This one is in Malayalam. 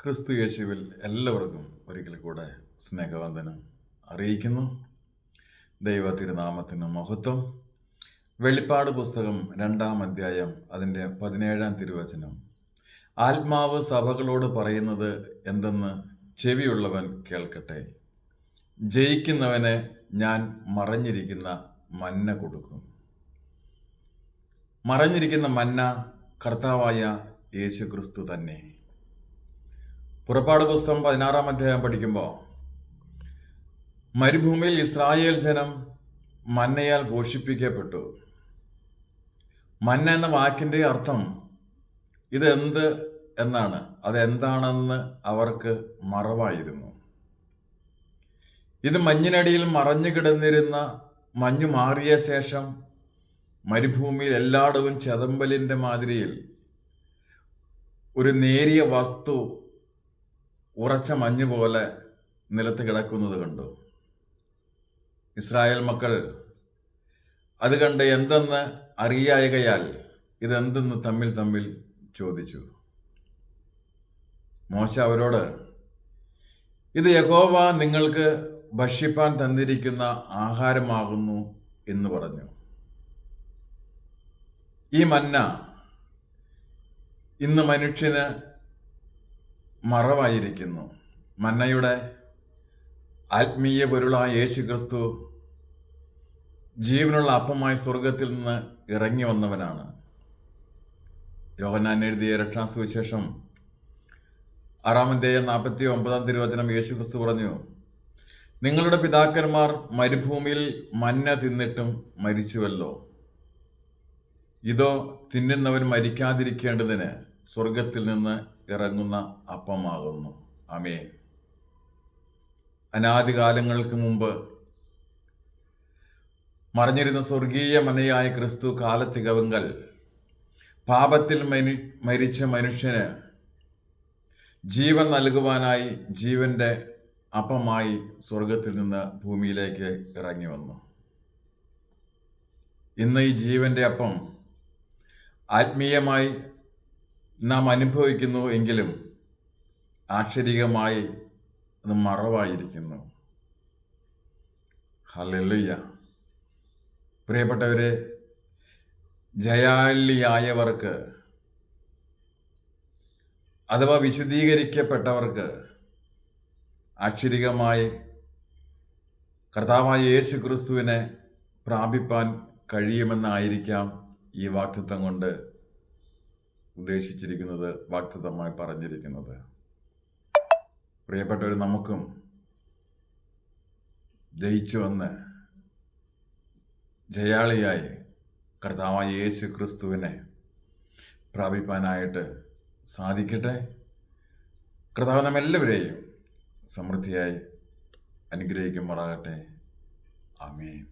ക്രിസ്തു യേശുവിൽ എല്ലാവർക്കും ഒരിക്കൽ കൂടെ സ്നേഹവന്ദനം അറിയിക്കുന്നു. ദൈവ തിരുനാമത്തിന് മഹത്വം. വെളിപ്പാട് പുസ്തകം 2-ാം അധ്യായം അതിൻ്റെ 17-ാം തിരുവചനം. ആത്മാവ് സഭകളോട് പറയുന്നത് എന്തെന്ന് ചെവിയുള്ളവൻ കേൾക്കട്ടെ. ജയിക്കുന്നവന് ഞാൻ മറഞ്ഞിരിക്കുന്ന മന്ന കൊടുക്കും. മറഞ്ഞിരിക്കുന്ന മന്ന കർത്താവായ യേശു ക്രിസ്തു തന്നെ. പുറപ്പാട് പുസ്തകം 16-ാം അധ്യായം പഠിക്കുമ്പോൾ മരുഭൂമിയിൽ ഇസ്രായേൽ ജനം മന്നയാൽ പോഷിപ്പിക്കപ്പെട്ടു. മന്ന എന്ന വാക്കിൻ്റെ അർത്ഥം ഇതെന്ത് എന്നാണ്. അതെന്താണെന്ന് അവർക്ക് മറവായിരുന്നു. ഇത് മഞ്ഞിനടിയിൽ മറഞ്ഞു കിടന്നിരുന്ന മഞ്ഞു മാറിയ ശേഷം മരുഭൂമിയിൽ എല്ലായിടവും ചെതമ്പലിൻ്റെ മാതിരിയിൽ ഒരു നേരിയ വസ്തു ഉറച്ച മഞ്ഞ് പോലെ നിലത്ത് കിടക്കുന്നത് കണ്ടു. ഇസ്രായേൽ മക്കൾ അത് കണ്ട് എന്തെന്ന് അറിയായകയാൽ ഇതെന്തെന്ന് തമ്മിൽ ചോദിച്ചു. മോശ അവരോട്, ഇത് യഹോവ നിങ്ങൾക്ക് ഭക്ഷിപ്പാൻ തന്നിരിക്കുന്ന ആഹാരമാകുന്നു എന്ന് പറഞ്ഞു. ഈ മന്ന ഇന്ന് മനുഷ്യന് മറവായിരിക്കുന്നു. മന്നയുടെ ആത്മീയ പൊരുളായ യേശു ക്രിസ്തു ജീവനുള്ള അപ്പമായി സ്വർഗത്തിൽ നിന്ന് ഇറങ്ങി വന്നവനാണ്. യോഹന്നാൻ എഴുതിയ രക്ഷാസുവിശേഷം 6-ാം അധ്യായം 49-ാം തിരുവചനം യേശു ക്രിസ്തു പറഞ്ഞു, നിങ്ങളുടെ പിതാക്കന്മാർ മരുഭൂമിയിൽ മന്ന തിന്നിട്ടും മരിച്ചുവല്ലോ. ഇതോ തിന്നുന്നവൻ മരിക്കാതിരിക്കേണ്ടതിന് സ്വർഗത്തിൽ നിന്ന് ഇറങ്ങുന്ന അപ്പമാകുന്നു. ആമേൻ. അനാദികാലങ്ങൾക്ക് മുമ്പ് മറഞ്ഞിരുന്ന സ്വർഗീയ മനയായ ക്രിസ്തു കാലത്തികവങ്കൽ പാപത്തിൽ മരിച്ച മനുഷ്യന് ജീവൻ നൽകുവാനായി ജീവന്റെ അപ്പമായി സ്വർഗത്തിൽ നിന്ന് ഭൂമിയിലേക്ക് ഇറങ്ങി വന്നു. ഇന്ന് ഈ ജീവന്റെ അപ്പം ആത്മീയമായി നാം അനുഭവിക്കുന്നു എങ്കിലും ആക്ഷരികമായി അത് മറവായിരിക്കുന്നു. ഹല്ലേലൂയ. പ്രിയപ്പെട്ടവരെ, ജയാളിയായവർക്ക് അഥവാ വിശുദ്ധീകരിക്കപ്പെട്ടവർക്ക് ആക്ഷരികമായി കർത്താവായ യേശു ക്രിസ്തുവിനെ പ്രാപിപ്പാൻ കഴിയുമെന്നായിരിക്കാം ഈ വാഗ്ദത്തം കൊണ്ട് ഉദ്ദേശിച്ചിരിക്കുന്നത്, വാഗ്ദത്തമായി പറഞ്ഞിരിക്കുന്നത്. പ്രിയപ്പെട്ടവർ, നമുക്കും ജയിച്ചു വന്ന് ജയാളിയായി കർത്താവായ യേശു ക്രിസ്തുവിനെ പ്രാപിപ്പാനായിട്ട് സാധിക്കട്ടെ. കർത്താവ് നമ്മെല്ലാവരെയും സമൃദ്ധിയായി അനുഗ്രഹിക്കുമാറാകട്ടെ. ആമേൻ.